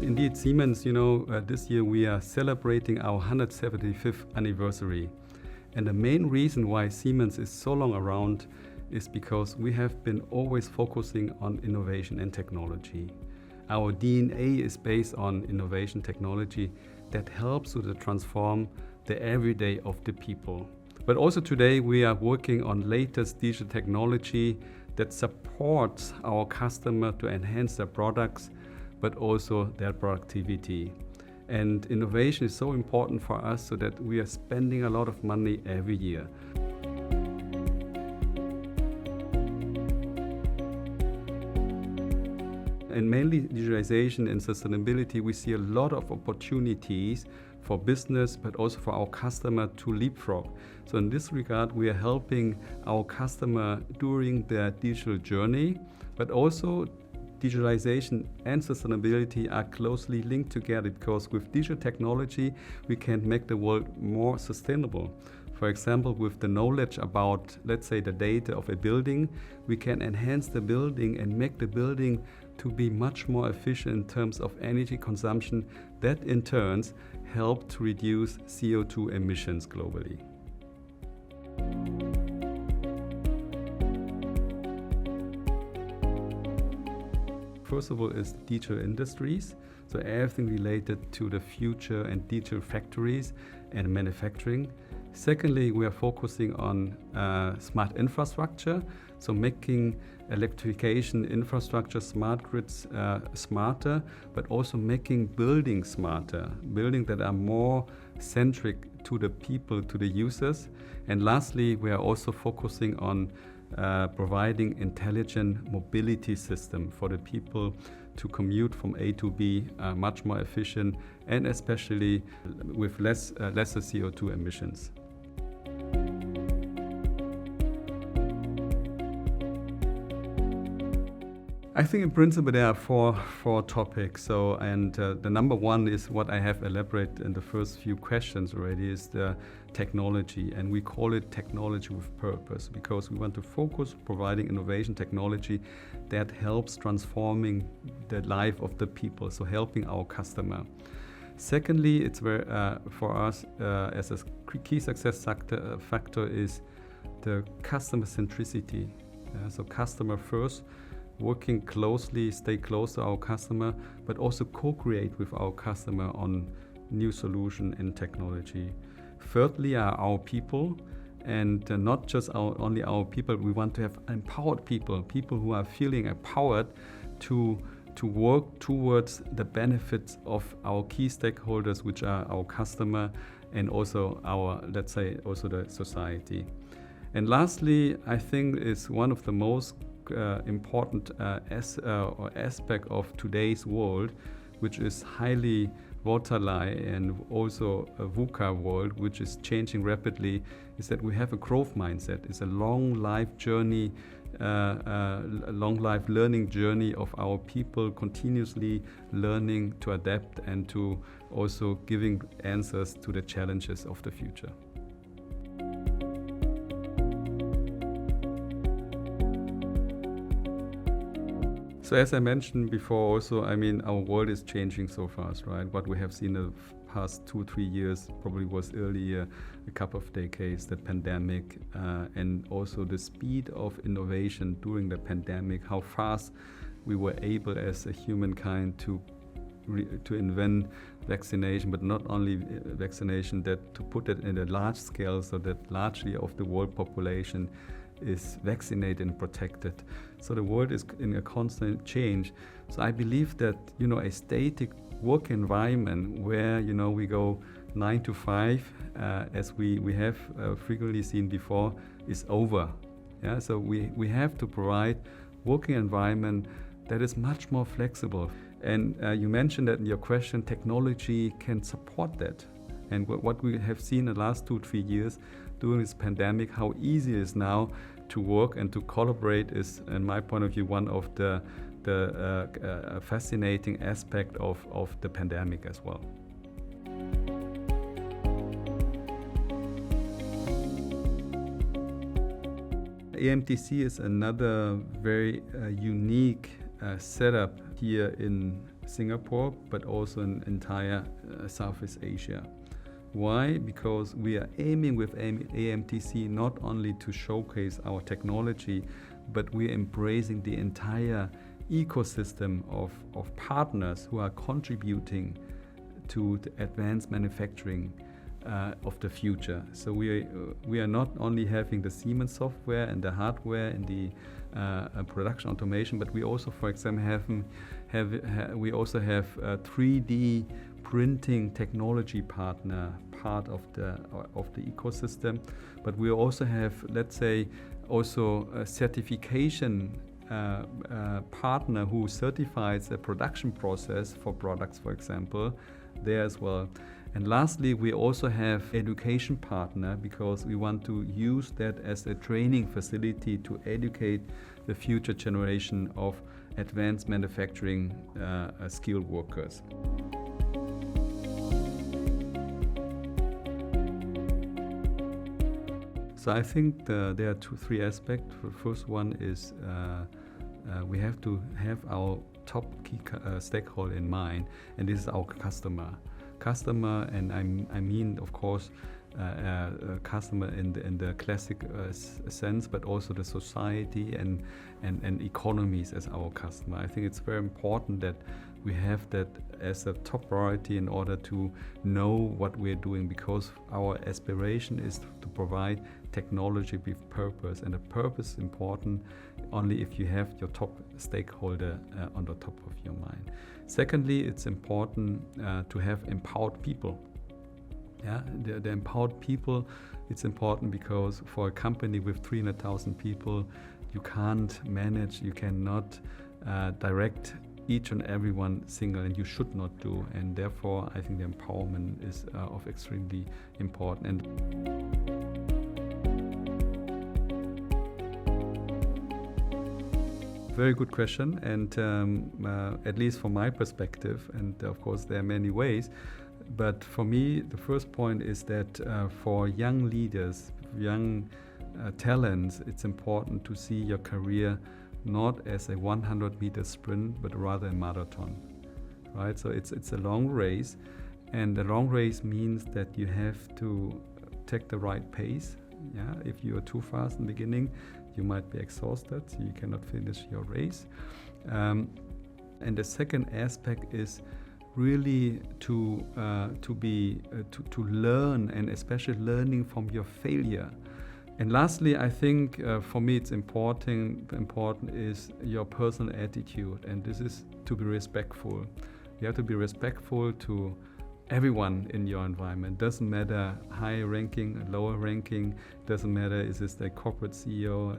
Indeed, Siemens, this year we are celebrating our 175th anniversary. And the main reason why Siemens is so long around is because we have been always focusing on innovation and technology. Our DNA is based on innovation technology that helps to transform the everyday of the people. But also today we are working on latest digital technology that supports our customer to enhance their products, but also their productivity. And innovation is so important for us so that we are spending a lot of money every year. And mainly digitalization and sustainability, we see a lot of opportunities for business, but also for our customer to leapfrog. So in this regard, we are helping our customer during their digital journey, but also digitalization and sustainability are closely linked together because with digital technology, we can make the world more sustainable. For example, with the knowledge about, let's say, the data of a building, we can enhance the building and make the building to be much more efficient in terms of energy consumption. That in turn help to reduce CO2 emissions globally. First of all is digital industries, so everything related to the future and digital factories and manufacturing. Secondly, we are focusing on smart infrastructure, so making electrification infrastructure, smart grids smarter, but also making buildings smarter, buildings that are more centric to the people, to the users. And lastly, we are also focusing on providing intelligent mobility system for the people to commute from A to B much more efficient and especially with lesser CO2 emissions. I think in principle there are four topics. The number one is what I have elaborated in the first few questions already is the technology, and we call it technology with purpose because we want to focus providing innovation technology that helps transforming the life of the people, so helping our customer. Secondly, it's very for us as a key success factor is the customer centricity. So customer first. Working closely, stay close to our customer, but also co-create with our customer on new solution and technology. Thirdly are our people, and not just only our people. We want to have empowered people who are feeling empowered to work towards the benefits of our key stakeholders, which are our customer and also our, let's say, also the society. And lastly, I think is one of the most important aspect of today's world, which is highly volatile and also a VUCA world, which is changing rapidly, is that we have a growth mindset. It's a long life journey, long life learning journey of our people continuously learning to adapt and to also giving answers to the challenges of the future. So as I mentioned before also, I mean, our world is changing so fast, right? What we have seen in the past 2-3 years probably was earlier, a couple of decades, the pandemic, and also the speed of innovation during the pandemic, how fast we were able as a humankind to invent vaccination, but not only vaccination, that to put it in a large scale so that largely of the world population is vaccinated and protected. So the world is in a constant change. So I believe that, a static work environment where, we go 9 to 5, as we have frequently seen before, is over. Yeah, so we have to provide working environment that is much more flexible. And you mentioned that in your question, technology can support that. And what we have seen in the last 2-3 years during this pandemic, how easy it is now to work and to collaborate is, in my point of view, one of the fascinating aspect of the pandemic as well. AMTC is another very unique set up here in Singapore, but also in entire Southeast Asia. Why? Because we are aiming with AMTC not only to showcase our technology, but we're embracing the entire ecosystem of partners who are contributing to the advanced manufacturing of the future. So we are not only having the Siemens software and the hardware and the production automation, but we also, for example, have 3D printing technology partner part of the ecosystem. But we also have, let's say, also a certification partner who certifies the production process for products, for example, there as well. And lastly, we also have education partner, because we want to use that as a training facility to educate the future generation of advanced manufacturing skilled workers. So I think there are three aspects. The first one is we have to have our top key stakeholder in mind, and this is our customer. And I mean, of course, customer in the classic sense, but also the society and economies as our customer. I think it's very important that we have that as a top priority in order to know what we're doing, because our aspiration is to provide technology with purpose, and the purpose is important only if you have your top stakeholder on the top of your mind. Secondly, it's important to have empowered people. Yeah, the empowered people, it's important because for a company with 300,000 people, you can't manage, you cannot direct each and every one single, and you should not do. And therefore, I think the empowerment is of extremely important. And very good question, and at least from my perspective, and of course there are many ways, but for me the first point is that for young leaders, young talents, it's important to see your career not as a 100-meter sprint, but rather a marathon, right? So it's a long race, and the long race means that you have to take the right pace. Yeah, if you are too fast in the beginning, you might be exhausted, so you cannot finish your race. And the second aspect is really to learn, and especially learning from your failure. And lastly, I think for me it's important is your personal attitude, and this is to be respectful. You have to be respectful to everyone in your environment. Doesn't matter high ranking, lower ranking, doesn't matter is this the corporate CEO,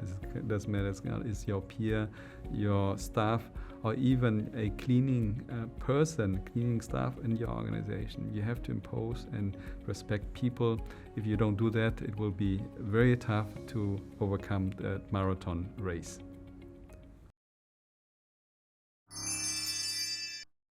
doesn't matter is your peer, your staff, or even a cleaning staff in your organization. You have to impose and respect people. If you don't do that, it will be very tough to overcome the marathon race.